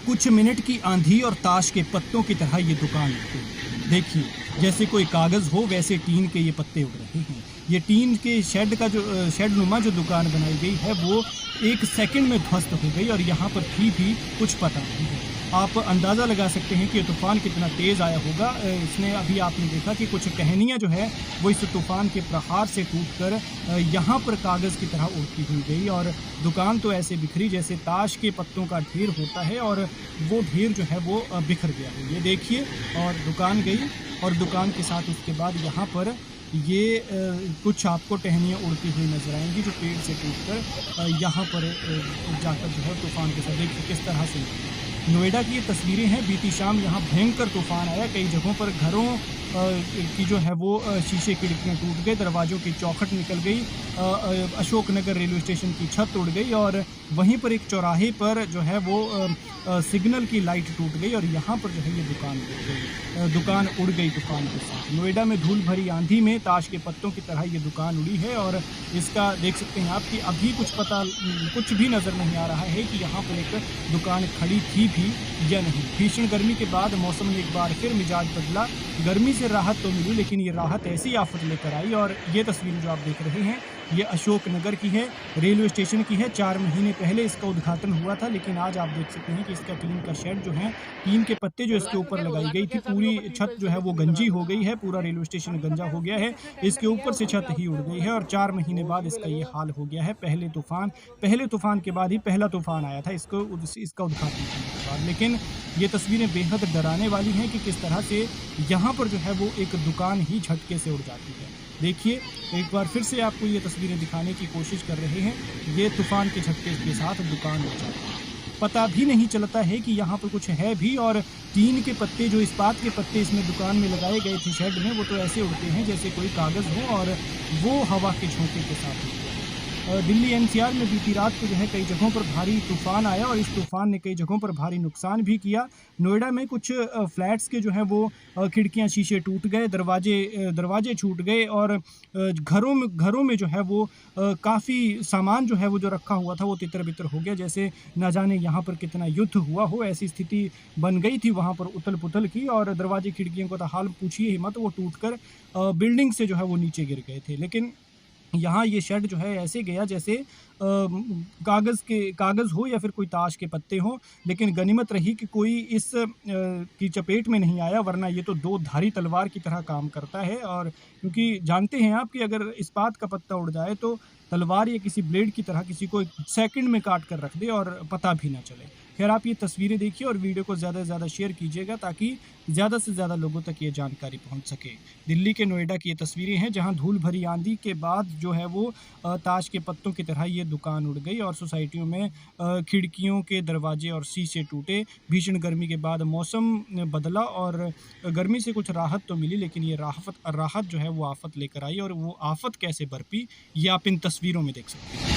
कुछ मिनट की आंधी और ताश के पत्तों की तरह ये दुकान उड़ती। देखिए, जैसे कोई कागज़ हो वैसे टीन के ये पत्ते उड़ रहे हैं। ये टीन के शेड का जो शेड नुमा जो दुकान बनाई गई है वो एक सेकंड में ध्वस्त हो गई और यहाँ पर भी कुछ पता नहीं है। आप अंदाज़ा लगा सकते हैं कि ये तूफ़ान कितना तेज़ आया होगा। इसने अभी आपने देखा कि कुछ टहनियाँ जो है वो इस तूफ़ान के प्रहार से टूटकर यहाँ पर कागज़ की तरह उड़ती हुई गई और दुकान तो ऐसे बिखरी जैसे ताश के पत्तों का ढेर होता है और वो ढेर जो है वो बिखर गया है। ये देखिए, और दुकान गई और दुकान के साथ उसके बाद यहाँ पर ये कुछ आपको टहनियाँ उड़ती हुई नज़र आएंगी जो पेड़ से टूटकर यहाँ पर जाकर जो है तूफ़ान के साथ देखिए किस तरह से। नोएडा की ये तस्वीरें हैं। बीती शाम यहाँ भयंकर तूफ़ान आया। कई जगहों पर घरों की जो है वो शीशे खिड़कियाँ टूट गए, दरवाज़ों की चौखट निकल गई, अशोकनगर रेलवे स्टेशन की छत उड़ गई और वहीं पर एक चौराहे पर जो है वो सिग्नल की लाइट टूट गई और यहाँ पर जो है ये दुकान टूट गई, दुकान उड़ गई तूफान के साथ। नोएडा में धूल भरी आंधी में ताश के पत्तों की तरह ये दुकान उड़ी है और इसका देख सकते हैं आप कि अभी कुछ भी नज़र नहीं आ रहा है कि यहाँ पर एक दुकान खड़ी थी भी या नहीं। भीषण गर्मी के बाद मौसम ने एक बार फिर मिजाज बदला। गर्मी से राहत तो मिली लेकिन ये राहत ऐसी आफत लेकर आई और ये तस्वीर जो आप देख रहे हैं ये अशोकनगर की है, रेलवे स्टेशन की है। 4 महीने पहले इसका उद्घाटन हुआ था लेकिन आज आप देख सकते हैं कि इसका टीन का शेड जो है, टीन के पत्ते जो इसके ऊपर लगाई गई थी, पूरी छत जो है वो गंजी हो गई है, पूरा रेलवे स्टेशन गंजा हो गया है, इसके ऊपर से छत ही उड़ गई है और 4 महीने बाद इसका ये हाल हो गया है। पहले तूफान के बाद ही पहला तूफान आया था इसका उद्घाटन करने के बाद। लेकिन ये तस्वीरें बेहद डराने वाली हैं कि किस तरह से यहाँ पर जो है वो एक दुकान ही झटके से उड़ जाती है। देखिए, एक बार फिर से आपको ये तस्वीरें दिखाने की कोशिश कर रहे हैं। ये तूफ़ान के झटके के साथ दुकान उड़ जाती है। पता भी नहीं चलता है कि यहाँ पर कुछ है भी और टीन के पत्ते जो इस्पात के पत्ते इसमें दुकान में लगाए गए थे शेड में, वो तो ऐसे उड़ते हैं जैसे कोई कागज़ हो और वो हवा के झोंके के साथ उड़ते हैं। दिल्ली एनसीआर में बीती रात को जो है कई जगहों पर भारी तूफान आया और इस तूफान ने कई जगहों पर भारी नुकसान भी किया। नोएडा में कुछ फ्लैट्स के जो है वो खिड़कियां शीशे टूट गए, दरवाजे छूट गए और घरों में जो है वो काफ़ी सामान जो है वो जो रखा हुआ था वो तितर-बितर हो गया। जैसे ना जाने यहाँ पर कितना युद्ध हुआ हो, ऐसी स्थिति बन गई थी वहाँ पर उथल-पुथल की और दरवाजे खिड़कियों का तो हाल पूछिए ही मत, वो टूटकर बिल्डिंग से जो है वो नीचे गिर गए थे। लेकिन यहाँ ये शेड जो है ऐसे गया जैसे कागज़ हो या फिर कोई ताश के पत्ते हों, लेकिन गनीमत रही कि कोई इस की चपेट में नहीं आया, वरना ये तो दो धारी तलवार की तरह काम करता है। और क्योंकि जानते हैं आप कि अगर इस्पात का पत्ता उड़ जाए तो तलवार या किसी ब्लेड की तरह किसी को सेकंड में काट कर रख दे और पता भी ना चले। खैर, आप ये तस्वीरें देखिए और वीडियो को ज़्यादा से ज़्यादा शेयर कीजिएगा ताकि ज़्यादा से ज़्यादा लोगों तक ये जानकारी पहुंच सके। दिल्ली के नोएडा की ये तस्वीरें हैं जहां धूल भरी आंधी के बाद जो है वो ताश के पत्तों की तरह ये दुकान उड़ गई और सोसाइटियों में खिड़कियों के दरवाजे और शीशे टूटे। भीषण गर्मी के बाद मौसम बदला और गर्मी से कुछ राहत तो मिली लेकिन ये राहत जो है वो आफत लेकर आई और वो आफत कैसे बरपी ये आप इन तस्वीरों में देख सकते हैं।